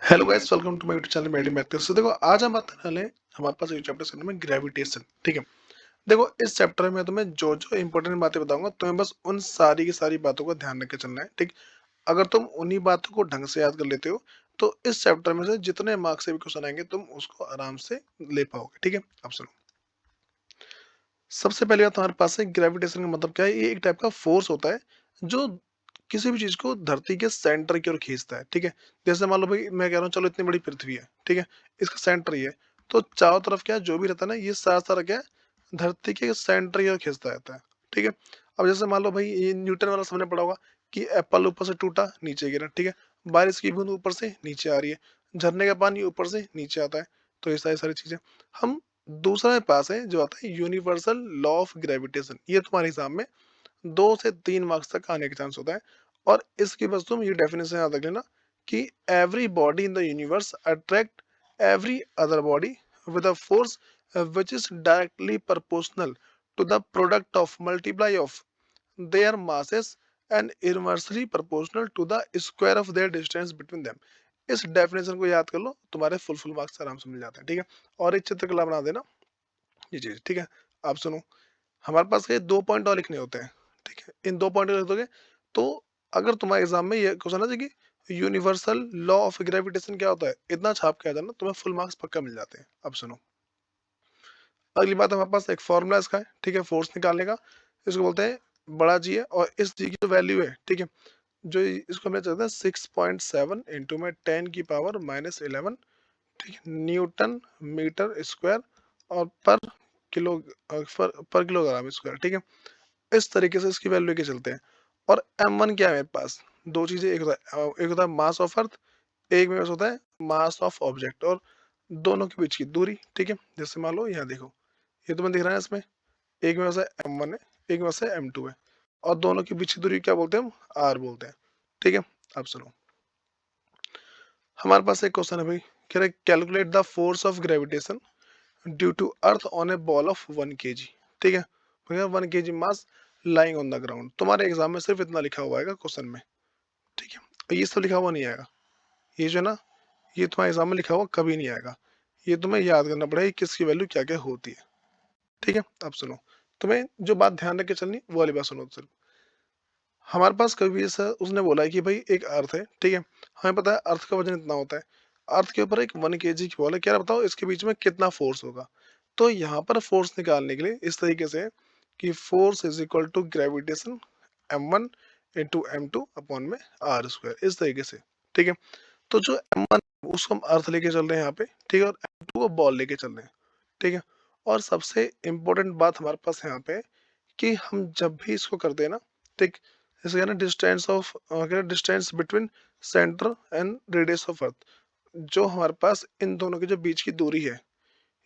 Hello guys, welcome to my YouTube channel mathematics. तो देखो, आज हम बात करने वाले हैं, हमारे पास एक चैप्टर चल में ग्रेविटेशन। ठीक है। देखो, इस चैप्टर में तुम्हें जो जो इंपॉर्टेंट बातें बताऊंगा, तुम्हें बस उन सारी की सारी बातों का ध्यान रख के चलना है। ठीक। अगर तुम उन्हीं बातों को ढंग से याद कर लेते हो तो इस चैप्टर में से जितने मार्क्स से भी क्वेश्चन आएंगे तुम उसको आराम से ले पाओगे। ठीक है। अब सुनो, सबसे पहले बात हमारे पास है ग्रेविटेशन का मतलब क्या है। ये एक टाइप का फोर्स होता है जो किसी भी चीज को धरती के सेंटर की ओर खींचता है। ठीक है। जैसे मान लो भाई, मैं कह रहा हूँ चलो इतनी बड़ी पृथ्वी है। ठीक है। इसका सेंटर ये है, तो चारों तरफ क्या है, जो भी रहता है ना, ये सारा सारा क्या है, धरती के सेंटर की ओर खींचता रहता है। ठीक है। अब जैसे मान लो भाई, ये न्यूटन वाला सबने पढ़ा होगा कि एप्पल ऊपर से टूटा नीचे गिरा। ठीक है। बारिश की बूंद ऊपर से नीचे आ रही है, झरने का पानी ऊपर से नीचे आता है। तो ये सारी सारी चीजें हम, दूसरा मेरे पास है जो आता है यूनिवर्सल लॉ ऑफ ग्रेविटेशन। ये तुम्हारे एग्जाम में 2 से 3 मार्क्स तक आने के चांस होता है। और इसकी बस तुम ये डेफिनेशन याद रख लेना कि every body in the universe attract every other body with a force which is directly proportional to the product of multiply of their masses and inversely proportional to the square of their distance between them। इस definition को याद कर लो, तुम्हारे full marks आराम से मिल जाते हैं। ठीक है। और एक चित्रकला बना देना ये चीज। ठीक है। आप सुनो, हमारे पास ये 2 पॉइंट और लिखने होते हैं। ठीक है। इन 2 पॉइंट लिख दोगे तो अगर तुम्हारे एग्जाम में ये क्वेश्चन है कि यूनिवर्सल लॉ ऑफ ग्रेविटेशन क्या होता है, इतना छाप के आ जाना, तुम्हें फुल मार्क्स पक्का मिल जाते हैं। अब सुनो, अगली बात, हमारे पास एक फॉर्मूला इसका है। ठीक है, फोर्स निकालने का। इसको बोलते हैं बड़ा जी है, और इस जी की जो वैल्यू है, ठीक है, जो इसको हम चाहते हैं 6.7 इंटू में 10⁻11। ठीक है, न्यूटन मीटर स्क्वायर और पर किलो, पर किलोग्राम स्क्वायर। ठीक है। इस तरीके से इसकी वैल्यू लेके चलते हैं। और m1 क्या है मेरे पास, दो चीजें, एक होता है मास ऑफ अर्थ, एक में होता है मास ऑफ ऑब्जेक्ट, और दोनों के बीच की दूरी। ठीक है। जैसे मान लो यहाँ देखो, ये तुम्हें दिख रहा है इसमें, एक में से m1 है, एक में से m2 है, और दोनों के बीच की दूरी क्या बोलते हैं, हम r बोलते हैं। ठीक है। अब सुनो, हमारे पास एक क्वेश्चन है भाई, कह रहे calculate the force of gravitation due to earth on a ball of 1 kg। ठीक है। भैया 1 kg mass lying on the ground, तुम्हारे एग्जाम में सिर्फ इतना लिखा हुआ है क्वेश्चन में। ठीक है। और ये सब लिखा हुआ नहीं आएगा, ये जो ना, ये तुम्हारे एग्जाम में लिखा हुआ कभी नहीं आएगा। ये तुम्हें याद करना पड़ेगा कि किसकी वैल्यू क्या क्या होती है। ठीक है। अब सुनो, तुम्हें जो बात ध्यान रख के चलनी वो वाली बात सुनो सिर्फ। हमारे पास कभी ऐसा उसने बोला है कि भाई एक अर्थ है। ठीक है। हमें पता है अर्थ का वजन इतना होता है, अर्थ के ऊपर एक 1 kg की बॉल है, क्या बताओ इसके बीच में कितना फोर्स होगा। तो यहाँ पर फोर्स निकालने के लिए इस तरीके से कि force is equal to gravitation m1 into m2 upon में आर स्क्वायर, इस तरीके से। ठीक है। तो जो m1 उसको हम अर्थ लेके चल रहे हैं यहाँ पे। ठीक है। और m2 को बॉल लेके चल रहे हैं। ठीक है। और सबसे इम्पोर्टेंट बात हमारे पास यहाँ पे कि हम जब भी इसको करते हैं ना, ठीक, जैसे कहना distance of, distance between centre and radius of earth, जो हमारे पास इन दोनों के जो बीच की दूरी है,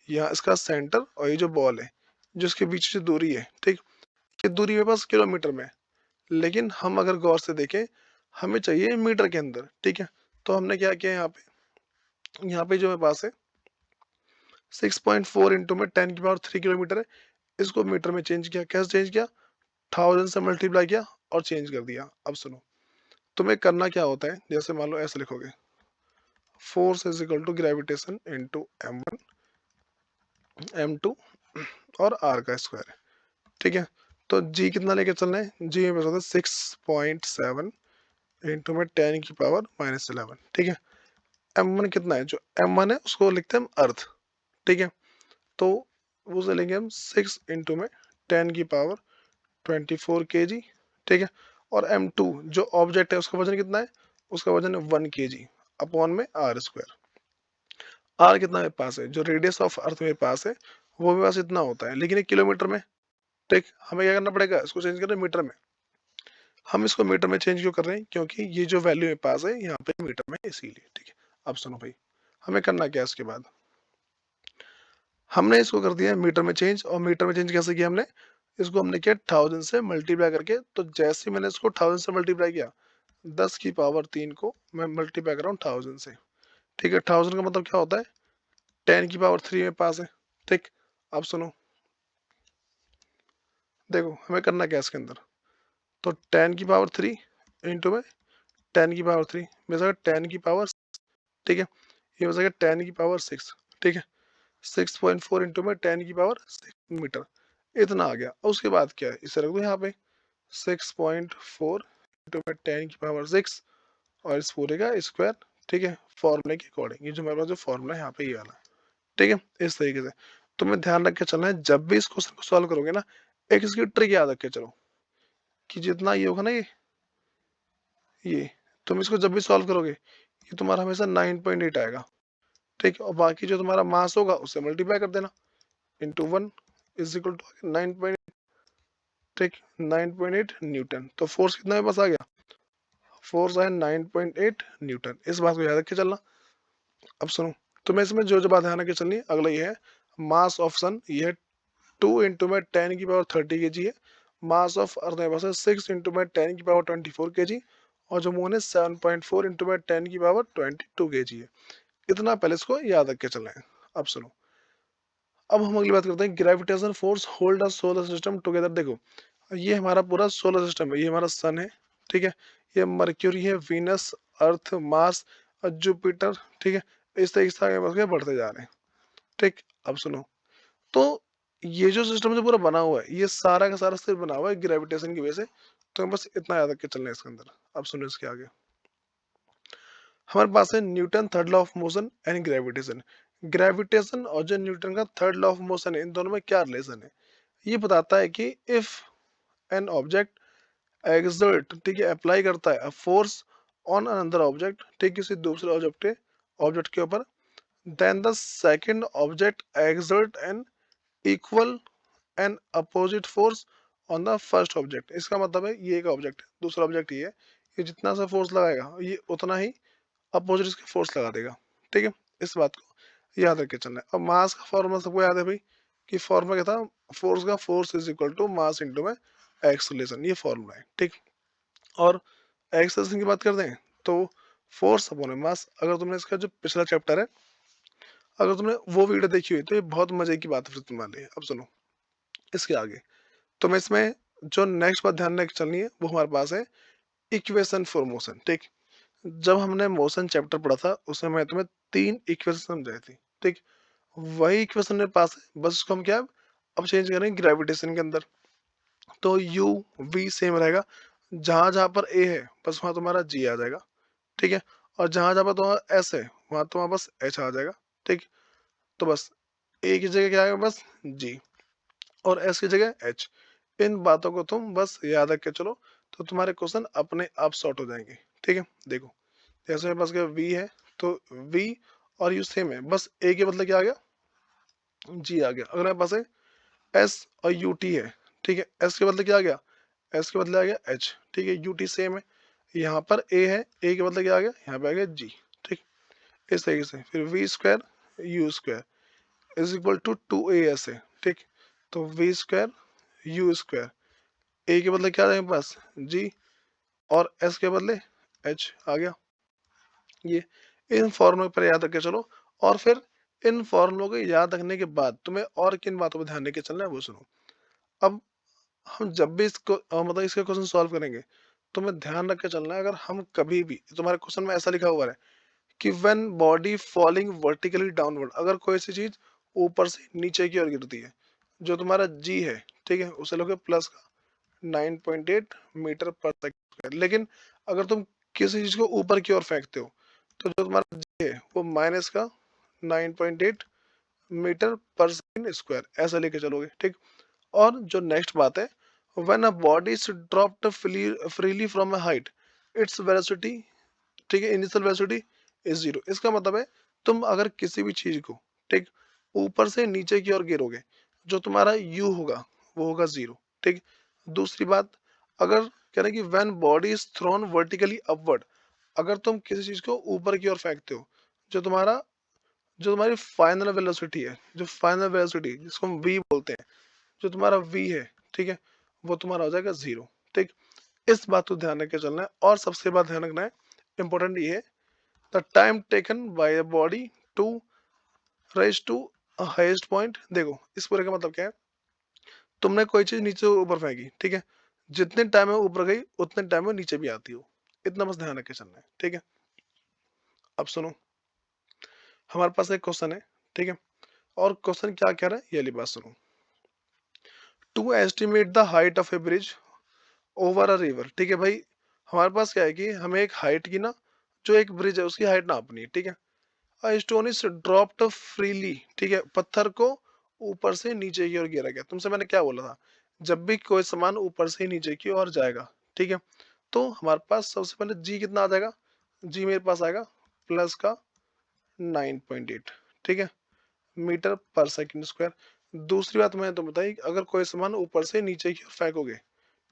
यहाँ इसका सेंटर और ये जो बॉल है, जो इसके बीच की दूरी है, ठीक, ये दूरी मेरे पास किलोमीटर में है। लेकिन हम अगर गौर से देखें, हमें चाहिए मीटर के अंदर। ठीक है। तो हमने क्या किया यहाँ पे जो मेरे पास है 6.4 इंटू में 10⁻³ किलोमीटर है, इसको मीटर में चेंज किया। कैसे चेंज किया, 1000 से मल्टीप्लाई किया और चेंज कर दिया। अब सुनो, तुम्हें करना क्या होता है, जैसे मान लो ऐसे लिखोगे, force is equal to gravitation into m1 m2 और r का स्क्वायर है। ठीक है। तो g कितना लेके चलना है, g में होता है 6.7 इंटू में 10⁻11। ठीक है। m1 कितना है, जो m1 है उसको लिखते हैं हम अर्थ। ठीक है। तो उसे लेंगे हम 6 इंटू में 10⁻24 kg। ठीक है। और m2 जो ऑब्जेक्ट है उसका वजन कितना है, उसका वजन है 1 kg अपॉन में आर स्क्वायर। आर कितना मेरे पास है, जो रेडियस ऑफ अर्थ मेरे पास है वो मेरे पास इतना होता है, लेकिन ये किलोमीटर में। ठीक, हमें क्या करना पड़ेगा, इसको चेंज करना मीटर में। हम इसको मीटर में चेंज क्यों कर रहे हैं, क्योंकि ये जो वैल्यू मेरे पास है यहाँ पे मीटर में, इसीलिए। ठीक है। अब सुनो भाई, हमें करना क्या है इसके बाद, हमने इसको कर दिया मीटर में चेंज। और मीटर में चेंज कैसे किया हमने, इसको हमने किया 1000 से मल्टीप्लाई करके। तो जैसे ही मैंने इसको 1000 से मल्टीप्लाई किया, 10⁻³ को मैं मल्टीप्लाई कर रहा हूँ 1000 से। ठीक है। 1000 का मतलब क्या होता है, 10⁻³ मेरे पास है। ठीक। अब सुनो, देखो हमें करना क्या है इसके अंदर, तो 10⁻³ इंटू में 10⁻³ मेरे साथ 10 की पावर ठीक है, ये हो जाएगा 10 की पावर 6, ठीक है, 6.4 इंटू में 10 की पावर 6 मीटर, इतना आ गया। और उसके बाद क्या है, इसे रख दो यहाँ पे 6.4 इंटू में 10 की पावर 6 और इस पूरे का स्क्वायर, ठीक है, फॉर्मूले के अकॉर्डिंग। ये जो मेरे पास जो फॉर्मूला है यहाँ पे ये वाला, ठीक है, इस तरीके से तुम्हें ध्यान रख के चलना है। जब भी इस क्वेश्चन को सॉल्व करोगे ना, एक इसकी ट्रिक याद रख के चलो कि जितना ये होगा ना, ये तुम इसको जब भी सॉल्व करोगे ये तुम्हारा हमेशा 9.8 आएगा, ठीक है, और बाकी जो तुम्हारा मास होगा उससे मल्टीप्लाई कर देना, इंटू 1 इज इक्वल टू 9.8, ठीक, 9.8 न्यूटन। तो फोर्स कितना मेरे पास आ गया, फोर्स है 9.8 न्यूटन। इस बात को याद रख के चलना। अब सुनो, तुम्हें इसमें जो जो बात ध्यान रख के चलनी है, अगला ये है मास ऑफ सन, ये है 2 इंटू में 10 की पावर 30 के जी है। मास ऑफ अर्थ मेरे पास है 6 इंटू में 10 की पावर 24 के जी, और जो मून है 7.4 इंटू में 10 की पावर 22 के जी है। इतना पहले इसको याद रख के चलना है। अब सुनो, अब हम अगली बात करते हैं, gravitation force hold a solar system together. देखो, ये हमारा पूरा सोलर सिस्टम है, ये हमारा सन है, ठीक है, ये मर्क्यूरी है, वीनस, अर्थ, मार्स और जुपिटर, ठीक है, इस तरीके से आगे बढ़ते जा रहे हैं, ठीक। अब सुनो, तो ये जो सिस्टम जो पूरा बना हुआ है, ये सारा का सारा सिर्फ बना हुआ है ग्रेविटेशन की वजह से। तो बस इतना याद रख के चलना है इसके अंदर। अब सुनो इसके आगे, हमारे पास है Newton third law of motion and gravitation. Gravitation और जो न्यूटन का थर्ड लॉ ऑफ मोशन है, इन दोनों में क्या रिलेशन है, ये बताता है कि इफ एन ऑब्जेक्ट एक्सर्ट, ठीक है, अप्लाई करता है फोर्स ऑन अनदर ऑब्जेक्ट, ठीक, किसी दूसरे ऑब्जेक्ट के ऊपर, then the second object exert an equal and opposite force on the first object. इसका मतलब है ये एक ऑब्जेक्ट है, दूसरा ऑब्जेक्ट ये है, ये जितना सा फोर्स लगाएगा ये उतना ही अपोजिट इसके फोर्स लगा देगा, ठीक है, इस बात को याद रख के चलना है। अब मास का फॉर्मूला सबको याद है भाई, कि फॉर्मूला क्या था, फोर्स का force is equal to mass into में एक्सलेशन, ये फॉर्मूला है, ठीक। और एक्सलेशन की बात करते हैं तो फोर्स अपॉन मास। अगर तुमने इसका जो पिछला चैप्टर है, अगर तुमने वो वीडियो देखी हुई तो ये बहुत मजे की बात है फिर तुम्हारे लिए। अब सुनो इसके आगे, तो मैं इसमें जो नेक्स्ट बात ध्यान रख चलनी है वो हमारे पास है इक्वेशन फॉर मोशन, ठीक। जब हमने मोशन चैप्टर पढ़ा था उसमें मैं तुम्हें 3 इक्वेशन समझाई थी, ठीक। वही इक्वेशन मेरे पास है, बस उसको हम क्या अब चेंज करेंगे ग्रेविटेशन के अंदर। तो यू वी सेम रहेगा, जहां जहां पर ए है बस वहां तुम्हारा जी आ जाएगा, ठीक है, और जहां जहां पर तुम्हारा एस है वहां तुम्हारा बस एच आ जाएगा, ठीक। तो बस ए की जगह क्या आएगा, बस जी, और एस की जगह एच। इन बातों को तुम बस याद रख के चलो, तो तुम्हारे क्वेश्चन अपने आप सॉर्ट हो जाएंगे, ठीक है। देखो, जैसे मेरे पास क्या वी है, तो वी और यू सेम है, बस ए के बदले क्या आ गया, जी आ गया। अगर मेरे पास है एस और यू टी है, ठीक है, एस के बदले क्या आ गया, एस के बदले आ गया एच, ठीक है, यू टी सेम है। यहाँ पर ए है, ए के बदले क्या आ गया, यहाँ पे आ गया जी, ठीक। इस तरीके से फिर v square u square is equal to 2as है, ठीक। तो v square u square, a के बदले क्या आ मेरे पास जी, और एस के बदले एच आ गया। ये इन फॉर्मूलों पर याद रख के चलो, और फिर इन फॉर्मूलों को याद रखने के बाद तुम्हें और किन बातों पर ध्यान देके चलना है वो सुनो। अब हम जब भी इसको मतलब इसका क्वेश्चन सॉल्व करेंगे, तुम्हें ध्यान रख के चलना है, अगर हम कभी भी तुम्हारे क्वेश्चन में ऐसा लिखा हुआ है कि when body falling vertically downward, अगर कोई सी चीज ऊपर से नीचे की ओर गिरती है, जो तुम्हारा जी है, ठीक है, उसे लोगे प्लस का 9.8 मीटर पर सेकंड। लेकिन अगर तुम किसी चीज को ऊपर की ओर फेंकते हो, तो जो तुम्हारा जी है वो माइनस का 9.8 मीटर पर सेकंड स्क्वायर, ऐसा लेके चलोगे, ठीक। और जो नेक्स्ट बात है, when a body is dropped freely from a height, its velocity, ठीक है, इनिशियल वेलोसिटी इज जीरो। इसका मतलब है तुम अगर किसी भी चीज को, ठीक, ऊपर से नीचे की ओर गिरोगे, जो तुम्हारा यू होगा वो होगा जीरो, ठीक। दूसरी बात, अगर कह रहे हैं कि when body is thrown vertically upward, अगर तुम किसी चीज को ऊपर की ओर फेंकते हो, जो तुम्हारा जो तुम्हारी फाइनल वेलोसिटी है, जो फाइनल वेलोसिटी जिसको हम वी बोलते हैं, जो तुम्हारा वी है, ठीक है, वो तुम्हारा हो जाएगा जीरो, ठीक। इस बात को ध्यान रख के चलना है। और सबसे बात ध्यान रखना है, इंपॉर्टेंट ये है, the time taken by a body to rise to highest point. देखो इस पूरे का मतलब क्या है, तुमने कोई चीज नीचे से ऊपर फेंकी, ठीक है, जितने टाइम में ऊपर गई उतने टाइम में नीचे भी आती हो, इतना बस ध्यान रख के चलना है, ठीक है। अब सुनो, हमारे पास एक क्वेश्चन है, ठीक है, और क्वेश्चन क्या कह रहा है ये वाली बात सुनो। To estimate the height of a bridge over a river, ठीक है भाई, हमारे पास क्या है कि हमें एक हाइट की ना, जो एक ब्रिज है उसकी हाइट नापनी है, ठीक है। A stone is dropped freely, ठीक है, पत्थर को ऊपर से नीचे की ओर गिरा गया। तुमसे मैंने क्या बोला था, जब भी कोई सामान ऊपर से नीचे की ओर जाएगा, ठीक है, तो हमारे पास सबसे पहले जी कितना आ जाएगा, जी मेरे पास आएगा प्लस का 9.8, ठीक है, मीटर पर सेकंड स्क्वायर। दूसरी बात मैंने तो बताई, अगर कोई सामान ऊपर से नीचे की ओर फेंकोगे,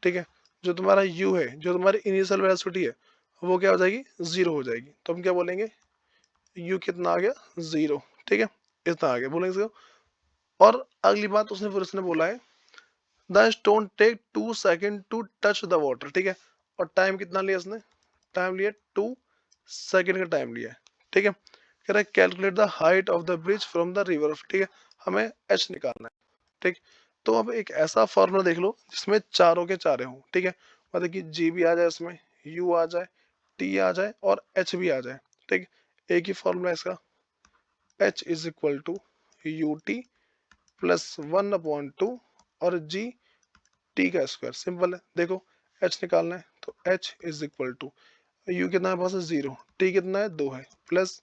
ठीक है, जो तुम्हारा यू है, जो तुम्हारी इनिशियल वेलोसिटी है, वो क्या हो जाएगी, जीरो हो जाएगी। तो हम क्या बोलेंगे, यू कितना आ गया, जीरो, ठीक है, इतना आ गया बोलेंगे इसको। और अगली बात उसने फिर उसने बोला है, the stone take 2 second to touch the water, ठीक है, और टाइम कितना लिया इसने, टाइम लिया 2 सेकेंड का टाइम लिया है, ठीक है। कह रहा है calculate the height of the bridge from the river, ठीक है, हमें एच निकालना है, ठीक। तो अब एक ऐसा फॉर्मूला देख लो जिसमें चारों के चारे हों, ठीक है, मतलब कि जी भी आ जाए उसमें, यू आ जाए, टी आ जाए और एच भी आ जाए, ठीक। एक ही फॉर्मूला है इसका, h is equal to u t plus 1/2 और जी टी का स्क्वायर, सिंपल है। देखो एच निकालना है तो h is equal to, u कितना है पास है, जीरो, टी कितना है, 2 है, प्लस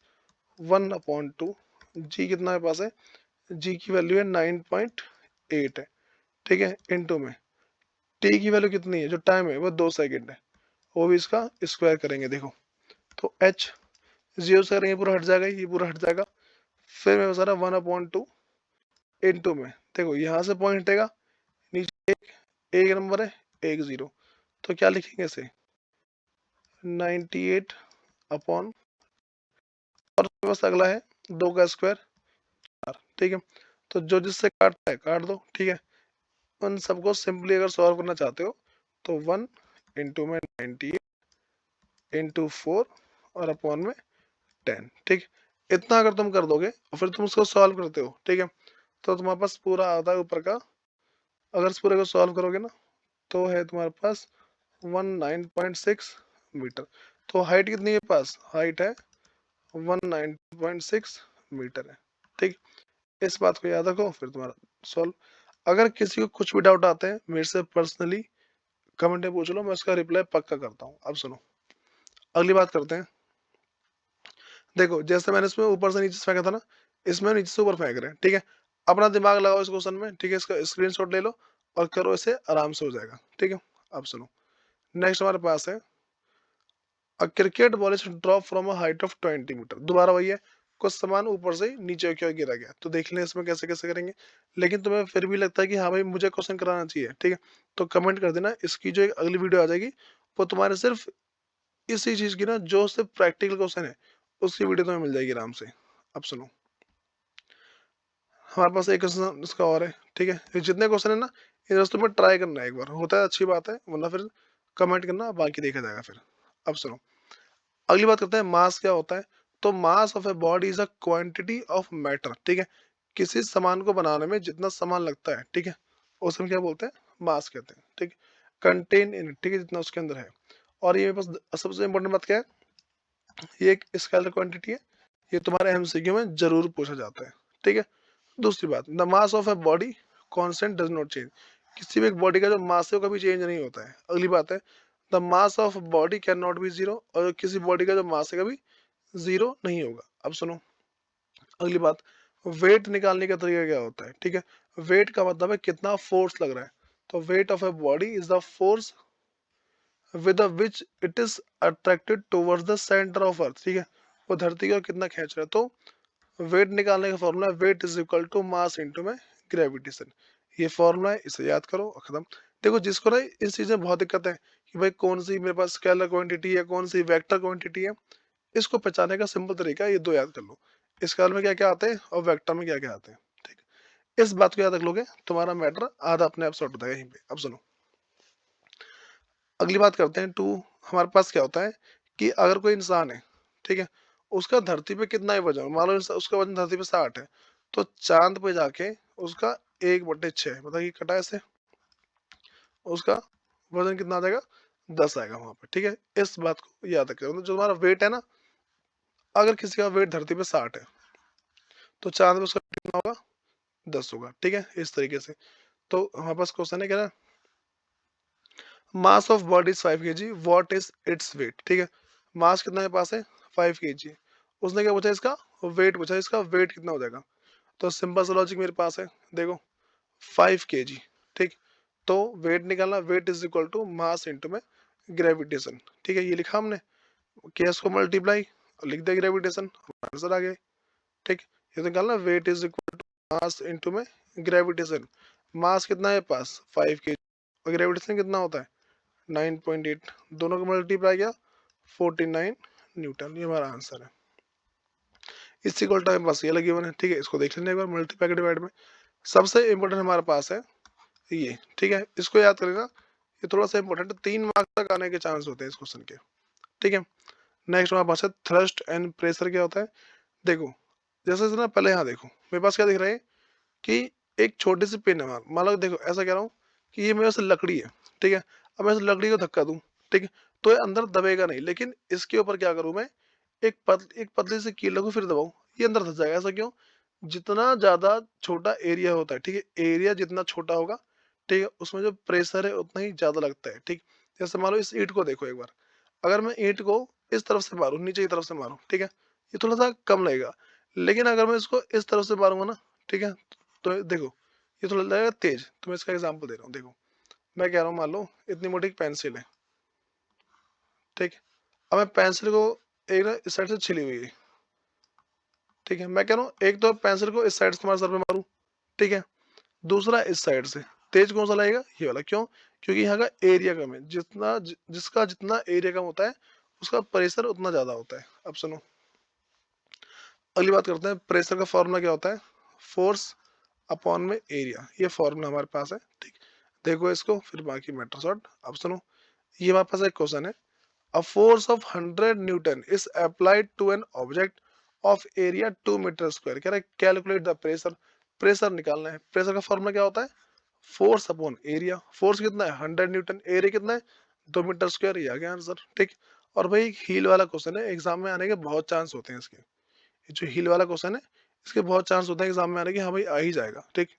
1/2, जी कितना है पास है, जी की वैल्यू है 9.8 है, ठीक है, इनटू में टी की वैल्यू कितनी है, जो टाइम है वो 2 सेकेंड है, वो भी इसका स्क्वायर करेंगे। देखो तो एच जीरो से करेंगे पूरा हट जाएगा, ये पूरा हट जाएगा, फिर मैं बता रहा 1/2 इनटू में, देखो यहाँ से पॉइंट हटेगा, नीचे एक नंबर है, एक जीरो, तो क्या लिखेंगे इसे, 98 अपॉन, और बस अगला है 2 का स्क्वायर, ठीक है। तो जो जिससे काटता है काट दो, ठीक है। उन सबको सिंपली अगर सॉल्व करना चाहते हो तो 1 इंटू में 98 इंटू 4 और अपॉन में 10, ठीक। इतना अगर तुम कर दोगे और फिर तुम उसको सॉल्व करते हो, ठीक है, तो तुम्हारे पास पूरा आता है ऊपर का, अगर इस पूरे को सॉल्व करोगे ना, तो है तुम्हारे पास 19.6 मीटर। तो हाइट कितनी है पास, हाइट है 190.6 मीटर है, ठीक। इस बात को याद रखो, फिर तुम्हारा सॉल्व। अगर किसी को कुछ भी डाउट आते हैं मेरे से पर्सनली कमेंट में पूछ लो, मैं उसका रिप्लाई पक्का करता हूँ। अब सुनो अगली बात करते हैं। देखो जैसे मैंने इसमें ऊपर से नीचे से फेंका था ना, इसमें नीचे से ऊपर फेंक रहे हैं, ठीक है। अपना दिमाग लगाओ इस क्वेश्चन में, ठीक है, इसका स्क्रीनशॉट ले लो और करो, इसे आराम से हो जाएगा, ठीक है। अब सुनो नेक्स्ट हमारे पास है, a cricket ball is drop from a height of 20 metre. दोबारा वही है, कुछ सामान ऊपर से नीचे की ओर गिरा गया, तो देख लें इसमें कैसे कैसे करेंगे। लेकिन तुम्हें फिर भी लगता है कि हाँ भाई मुझे क्वेश्चन कराना चाहिए, ठीक है, तो कमेंट कर देना, इसकी जो एक अगली वीडियो आ जाएगी वो तुम्हारे सिर्फ इसी चीज की ना, जो सिर्फ प्रैक्टिकल क्वेश्चन है उसकी वीडियो तुम्हें मिल जाएगी आराम से। अब सुनो हमारे पास एक क्वेश्चन इसका और है, ठीक है, ये जितने क्वेश्चन है ना, इन दोस्तों में ट्राई करना है, एक बार होता है अच्छी बात है, वरना फिर कमेंट करना, बाकी देखा जाएगा फिर। अब सुनो अगली बात करते हैं, मास क्या होता है। तो mass of a body is a quantity of matter, ठीक है, किसी सामान को बनाने में जितना सामान लगता है, ठीक है, उसे हम क्या बोलते हैं, मास कहते हैं, ठीक। कंटेन इन, ठीक है, जितना उसके अंदर है। और ये मेरे पास सबसे इंपॉर्टेंट बात क्या है, ये एक स्केलर क्वांटिटी है, ये तुम्हारे एमसीक्यू में जरूर पूछा जाता है, ठीक है। दूसरी बात, the mass of a body constant does not change, किसी भी एक बॉडी का जो मास है वो कभी चेंज नहीं होता है। अगली बात है, the mass of body can not be zero, और किसी बॉडी का जो मास है कभी जीरो नहीं होगा। अब सुनो अगली बात, वेट निकालने का तरीका क्या होता है, ठीक है। वेट का मतलब है कितना फोर्स लग रहा है, तो weight of a body is the force with which it is attracted towards the centre of earth, ठीक है, वो धरती की ओर कितना खींच रहा है। तो वेट निकालने का फॉर्मूला है, weight is equal to mass into में ग्रेविटेशन, ये फॉर्मूला है, इसे याद करो और खत्म। देखो जिसको ना इस चीज में बहुत दिक्कत है कि भाई कौन सी मेरे पास स्केलर क्वांटिटी है, कौन सी वेक्टर क्वांटिटी है, इसको पहचानने का सिंपल तरीका है, ये दो याद कर लो, स्केलर में क्या क्या आते हैं और वेक्टर में क्या क्या आते हैं, ठीक है। इस बात को याद रख लोगे, तुम्हारा मैटर आधा अपने आप सॉर्ट हो जाएगा यहीं पे। अब सुनो अगली बात करते हैं टू, हमारे पास क्या होता है कि अगर कोई इंसान है, ठीक है, उसका धरती पे कितना ही वजन, मान लो उसका वजन धरती पे 60 है, तो चांद पे जाके उसका 1/6 मतलब कि कटा ऐसे, उसका वजन कितना आ जाएगा, 10 आएगा वहां पे, ठीक है। इस बात को याद रखें, मतलब जो हमारा वेट है ना, अगर किसी का वेट धरती पे 60 है, तो 4 पे उसका कितना होगा, 10 होगा, ठीक है, इस तरीके से। तो हमारे पास क्वेश्चन है, कह रहा है mass of body is 5 KG, what is its weight, ठीक है। मास कितना मेरे पास है, 5 केजी। उसने क्या पूछा, इसका वेट पूछा, इसका वेट कितना हो जाएगा। तो सिंपल सा लॉजिक मेरे पास है, देखो 5 केजी, ठीक। तो वेट निकालना, weight is equal to mass into में ग्रेविटेशन, ठीक है, ये लिखा हमने, केस को मल्टीप्लाई और लिख दिया ग्रेविटेशन, आंसर आ गया, ठीक। ये तो निकालना, weight is equal to mass into में ग्रेविटेशन। मास कितना है पास, 5 केजी, और ग्रेविटेशन कितना होता है 9.8, दोनों को मल्टीप्लाई किया 49 न्यूटन, ये हमारा आंसर है। इसी को टाइम पास ये लगी हुई है, ठीक है, इसको देख लेंगे एक बार मल्टीप्लाई के डिवाइड में। सबसे इंपॉर्टेंट हमारे पास है ये, ठीक है, इसको याद कर लेना, ये थोड़ा सा इंपॉर्टेंट है, 3 मार्क्स तक आने के चांस होते हैं इस क्वेश्चन के, ठीक है। नेक्स्ट हमारे पास है थ्रस्ट एंड प्रेशर, क्या होता है, देखो जैसे ना, पहले यहाँ देखो मेरे पास क्या दिख रहा है कि एक छोटी सी पिन है, मान लो, देखो ऐसा कह रहा हूँ कि ये मेरे पास लकड़ी है, ठीक है। अब मैं इस लकड़ी को धक्का दूं, ठीक है, तो ये अंदर दबेगा नहीं, लेकिन इसके ऊपर क्या करूं मैं, एक पतली सी कील लगू, फिर दबाऊं, ये अंदर धस जाएगा। ऐसा क्यों, जितना ज्यादा छोटा एरिया होता है, ठीक है, एरिया जितना छोटा होगा, ठीक है, उसमें जो प्रेशर है उतना ही ज्यादा लगता है, ठीक। जैसे मान लो इस ईंट को देखो एक बार, अगर मैं ईंट को इस तरफ से मारूं, नीचे की तरफ से मारूं, ठीक है, ये थोड़ा सा कम लगेगा, लेकिन अगर मैं इसको इस तरफ से मारूंगा ना, ठीक है, तो देखो ये थोड़ा लगेगा तेज। तो मैं इसका एग्जांपल दे रहा हूँ, देखो मैं कह रहा हूँ, मान लो इतनी मोटी एक पेंसिल है, ठीक। अब मैं पेंसिल को एक ना इस साइड से छिली हुई है, ठीक है, मैं कह रहा हूँ एक तो पेंसिल को इस साइड से तुम्हारे सर पे मारूं, ठीक है, दूसरा इस साइड से, तेज कौन सा लगेगा, ये वाला, क्यों, क्योंकि यहाँ का एरिया कम है, जिसका जितना एरिया कम होता है उसका प्रेशर उतना ज्यादा होता है। अब सुनो, अगली बात करते हैं, प्रेशर का फॉर्मूला क्या होता है, फोर्स अपॉन में एरिया, ये फॉर्मूला हमारे पास है, ठीक। देखो इसको, फिर बाकी मैटर शॉर्ट। अब सुनो, ये हमारे पास एक क्वेश्चन है, a force of 100 newton is applied to an object of area 2 metre square, कह रहा है कैलकुलेट द प्रेशर, प्रेशर निकालना है। प्रेशर का फॉर्मूला क्या होता है, फोर्स अपॉन एरिया, फोर्स कितना है 100 न्यूटन, एरिया कितना है 2 मीटर स्क्वायर, ये आ गया आंसर, ठीक। और भाई हील वाला क्वेश्चन है, एग्जाम में आने के बहुत चांस होते हैं इसके, ये जो हील वाला क्वेश्चन है इसके बहुत चांस होता है एग्जाम में आने के, हाँ भाई आ ही जाएगा, ठीक।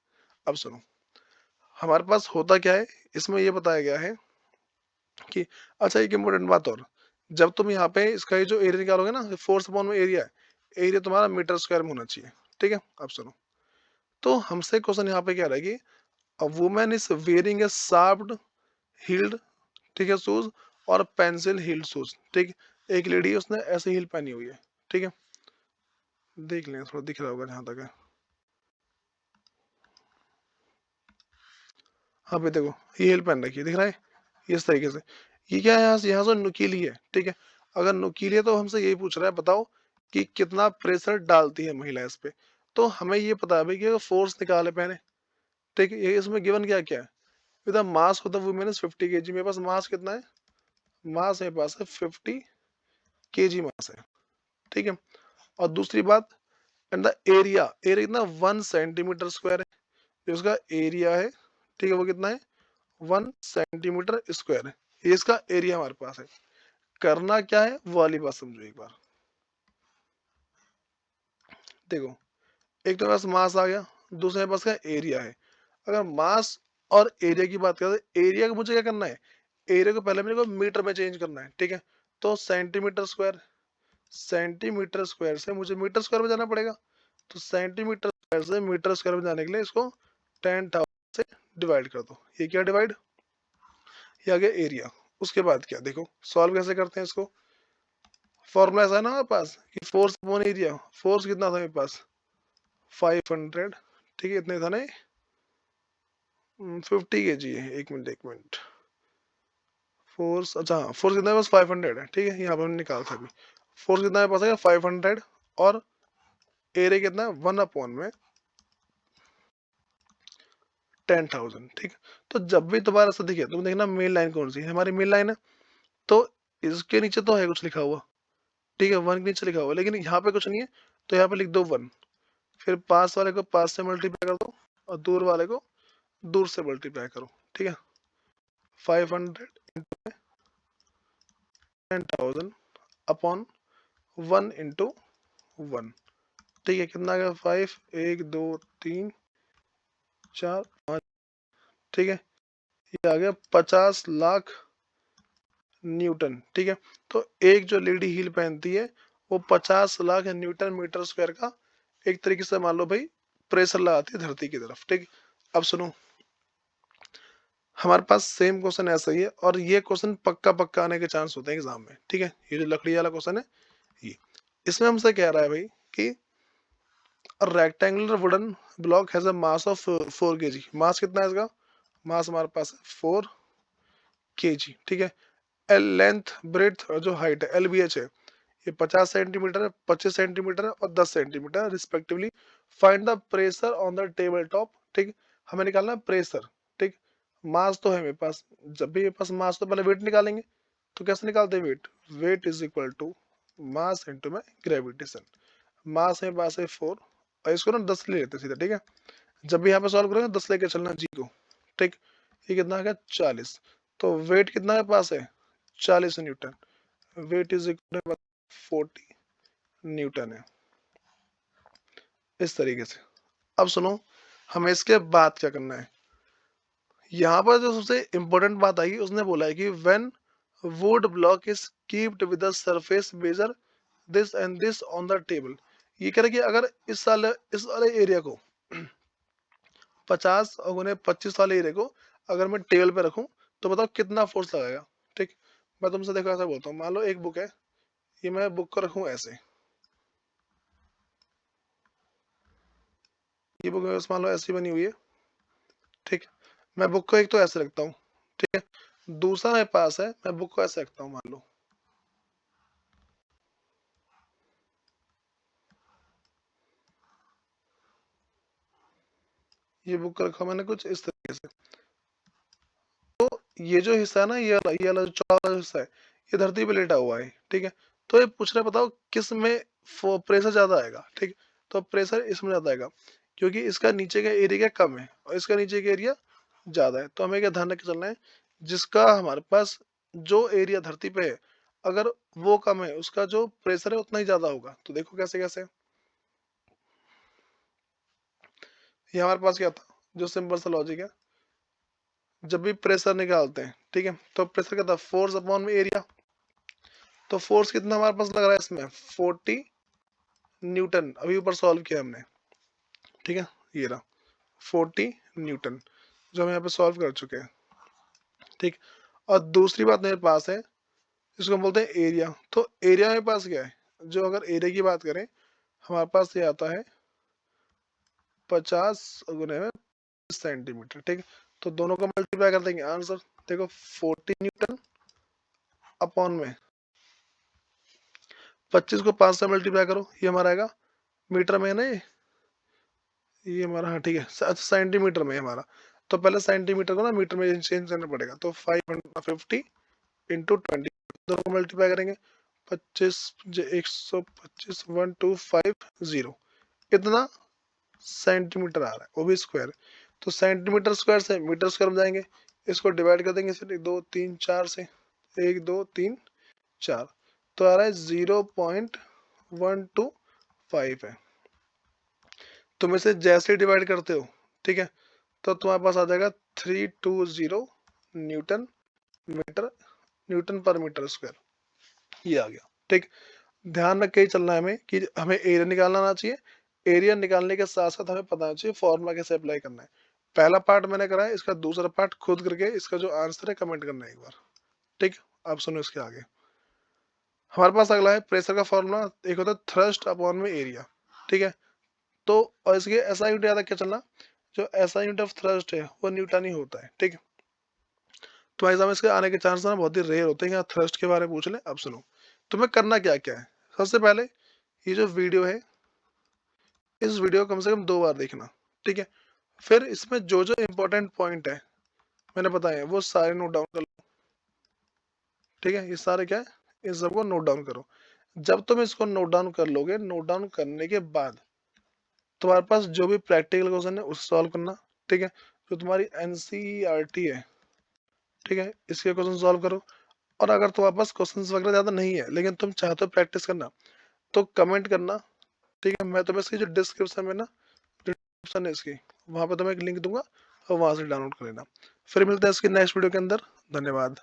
अब सुनो, हमारे पास होता क्या है, इसमें ये बताया गया है कि, अच्छा एक इम्पोर्टेंट बात और, जब तुम यहाँ पे इसका ये जो एरिया निकालोगे ना, फोर्स अपॉन में एरिया है, एरिया तुम्हारा मीटर स्क्वायर में होना चाहिए, ठीक है। अब सुनो, तो हमसे क्वेश्चन यहाँ पे क्या रहा है कि a woman is wearing a sharped heeled, ठीक है, शूज और पेंसिल हील्ड शूज, ठीक। एक लेडी है, उसने ऐसे हील पहनी हुई है, ठीक है, देख लें थोड़ा दिख रहा होगा जहां तक है, हाँ भाई देखो ये हील पहन रखी है, दिख रहा है, ये इस तरीके से, ये क्या है, यहाँ से नुकीली है, ठीक है। अगर नुकीली है तो हमसे यही पूछ रहा है, बताओ कि कितना प्रेशर डालती है महिला इस पे। तो हमें ये पता है भाई कि फोर्स निकाले पहले, ठीक है, ये इसमें गिवन क्या क्या है, with mass of the women is 50 KG, मेरे पास मास कितना है, मास मेरे पास है 50 केजी मास है, ठीक है। और दूसरी बात, एंड द एरिया, एरिया कितना 1 सेंटीमीटर स्क्वायर है, जो उसका एरिया है, ठीक है, वो कितना है 1 सेंटीमीटर स्क्वायर है, ये इसका एरिया हमारे पास है। करना क्या है वो वाली बात समझो एक बार, देखो एक तो पास मास आ गया, दूसरे पास का एरिया है। अगर मास और एरिया की बात करें तो एरिया को मुझे क्या करना है, एरिया को पहले मेरे को मीटर में चेंज करना है, ठीक है। तो सेंटीमीटर स्क्वायर, सेंटीमीटर स्क्वायर से मुझे मीटर स्क्वायर में जाना पड़ेगा, तो सेंटीमीटर स्क्वायर से मीटर स्क्वायर में जाने के लिए इसको 10,000 से डिवाइड कर दो, ये क्या डिवाइड, ये आ गया एरिया। उसके बाद क्या, देखो सॉल्व कैसे करते हैं इसको, फॉर्मूला ऐसा है ना हमारे पास कि फोर्स अपॉन एरिया, फोर्स कितना था मेरे पास 500, ठीक है, इतने था नहीं, 50 केजी है, एक मिनट, फोर्स, अच्छा हाँ, फोर्स कितना है बस 500 है, ठीक है, यहाँ पे हमने निकाला था अभी, फोर्स कितना है पास है 500, और एरिया कितना है 1 अपॉन में 10,000, ठीक है। तो जब भी तुम्हारा ऐसा दिखे, तुम देखना मेन लाइन कौन सी है, हमारी मेन लाइन है, तो इसके नीचे तो है कुछ लिखा हुआ, ठीक है, 1 के नीचे लिखा हुआ, लेकिन यहाँ पे कुछ नहीं है, तो यहाँ पे लिख दो 1, फिर पास वाले को पास से मल्टीप्लाई कर दो, और दूर वाले को दूर से मल्टीप्लाई करो, ठीक है, 500 10,000 अपॉन 1 इंटू 1, ठीक है, कितना आ गया 5, 1 2 3 4 5, ठीक है, ये आ गया 50 लाख न्यूटन। ठीक है, तो एक जो लेडी हील पहनती है वो 50 लाख न्यूटन मीटर स्क्वायर का एक तरीके से मान लो भाई प्रेशर लगाती है धरती की तरफ। ठीक, अब सुनो, हमारे पास सेम क्वेश्चन ऐसा ही है और ये क्वेश्चन पक्का पक्का आने के चांस होते हैं एग्जाम में। ठीक है, ये जो लकड़ी वाला क्वेश्चन है ये, इसमें हमसे कह रहा है भाई कि rectangular wooden block has a mass of 4 kg। मास कितना है इसका? मास हमारे पास है 4 kg। ठीक है, एल लेंथ ब्रेथ और जो हाइट है एल बी एच है ये 50 सेंटीमीटर है, 25 सेंटीमीटर है और 10 centimetre respectively. Find the pressure on the table top. ठीक, हमें निकालना है प्रेशर। ठीक, मास तो है मेरे पास, जब भी मेरे पास मास तो पहले वेट निकालेंगे। तो कैसे निकालते हैं weight? Weight is equal to mass into में ग्रेविटेशन। मास मेरे पास है 4 और इसको ना 10 ले लेते हैं सीधा। ठीक है, जब भी यहाँ पे सॉल्व करेंगे 10 लेके चलना जी को। ठीक, ये कितना आ गया 40। तो वेट कितना मेरे पास है 40 newton. Weight is equal to 40 newton है, इस तरीके से। अब सुनो, हमें इसके बाद क्या करना है। यहाँ पर जो सबसे इंपॉर्टेंट बात आई उसने बोला है कि when would block is keeped with the surface measure this and this on the table. ये कह रहे कि अगर इस वाले एरिया को 50 और गुने 25 वाले एरिया को अगर मैं टेबल पे रखूं तो बताओ कितना फोर्स लगेगा। ठीक, मैं तुमसे देखो ऐसा बोलता हूँ, मान लो एक बुक है, ये मैं बुक को रखूं ऐसे, ये बुक मान लो ऐसी बनी हुई है। ठीक, मैं बुक को एक तो ऐसे रखता हूँ। ठीक है, दूसरा मेरे पास है, मैं बुक को ऐसे रखता हूँ, मान लो ये बुक को रखा मैंने कुछ इस तरीके से। तो ये जो हिस्सा है ना, ये वाला जो चौड़ा वाला हिस्सा है ये धरती पे लेटा हुआ है। ठीक है, तो ये पूछ रहे बताओ किस में प्रेशर ज्यादा आएगा। ठीक, तो प्रेशर इसमें ज्यादा आएगा क्योंकि इसका नीचे का एरिया कम है और इसका नीचे का एरिया ज्यादा है। तो हमें क्या ध्यान रख चलना है, जिसका हमारे पास जो एरिया धरती पे है अगर वो कम है उसका जो प्रेशर है उतना ही ज्यादा होगा। तो देखो कैसे कैसे, ये हमारे पास क्या था, जो सिंपल सा लॉजिक है, जब भी प्रेशर निकालते हैं ठीक है तो प्रेशर क्या था, फोर्स अपॉन में एरिया। तो फोर्स कितना हमारे पास लग रहा है इसमें 40 न्यूटन, अभी ऊपर सॉल्व किया हमने। ठीक है, ये रहा 40 न्यूटन जो हम यहाँ पे सॉल्व कर चुके हैं। ठीक, और दूसरी बात मेरे पास है, इसको हम बोलते हैं एरिया। तो एरिया मेरे पास क्या है, जो अगर एरिया की बात करें हमारे पास ये आता है 50 गुने में सेंटीमीटर। ठीक, तो दोनों को मल्टीप्लाई कर देंगे, आंसर देखो 40 न्यूटन अपॉन में 25 को 5 से मल्टीप्लाई करो, ये हमारा आएगा मीटर में है ना, ये हमारा, हाँ ठीक है, अच्छा सेंटीमीटर में है हमारा। तो पहले सेंटीमीटर को ना मीटर में चेंज करना पड़ेगा। तो 550 इंटू 20 दोनों को मल्टीप्लाई करेंगे, 25 125 1250 इतना सेंटीमीटर आ रहा है, वो भी स्क्वायर। तो सेंटीमीटर स्क्वायर से मीटर स्क्वायर में जाएंगे, इसको डिवाइड कर देंगे सिर्फ 2 3 4 से, 1 2 3 4, तो आ रहा है 0.125 है। तुम इसे जैसे डिवाइड करते हो ठीक है तो तुम्हारे पास आ जाएगा 320 न्यूटन मीटर, न्यूटन पर मीटर स्क्वायर, ये आ गया। ठीक, ध्यान रख के ही चलना है हमें कि हमें एरिया निकालना आना चाहिए। एरिया निकालने के साथ साथ हमें पता होना चाहिए फॉर्मूला कैसे अप्लाई करना है। पहला पार्ट मैंने करा है, इसका दूसरा पार्ट खुद करके इसका जो आंसर है कमेंट करना है एक बार। ठीक, आप सुनो इसके आगे। हमारे पास अगला है प्रेशर का फॉर्मूला, एक होता है थ्रस्ट अपॉन में एरिया। ठीक है, तो और इसके ऐसा यूनिट याद रख के चलना, जो ऐसा यूनिट ऑफ थ्रस्ट है वो न्यूटन ही होता है। ठीक है, तो एग्जाम में इसके आने के चांस ना बहुत ही रेयर होते हैं कि थ्रस्ट के बारे में पूछ ले। अब सुनो, तुम्हें करना क्या क्या है। सबसे पहले ये जो वीडियो है इस वीडियो को कम से कम 2 बार देखना। ठीक है, फिर इसमें जो जो इम्पोर्टेंट पॉइंट है मैंने बताए हैं वो सारे नोट डाउन कर लो। ठीक है, ये सारे क्या है, इन सबको नोट डाउन करो। जब तुम इसको नोट डाउन कर लोगे, नोट डाउन करने के बाद तुम्हारे पास जो भी प्रैक्टिकल क्वेश्चन है उसे सॉल्व करना। ठीक है, जो तुम्हारी एनसीईआरटी है ठीक है इसके क्वेश्चन सॉल्व करो। और अगर तुम्हारे पास क्वेश्चंस वगैरह ज्यादा नहीं है लेकिन तुम चाहते हो प्रैक्टिस करना तो कमेंट करना। ठीक है? मैं तुम्हें इसकी जो डिस्क्रिप्शन में ना, डिस्क्रिप्शन है इसकी, वहाँ पे तुम्हें एक लिंक दूँगा और वहाँ से डाउनलोड कर लेना। फिर मिलते हैं इसके नेक्स्ट वीडियो के अंदर। धन्यवाद।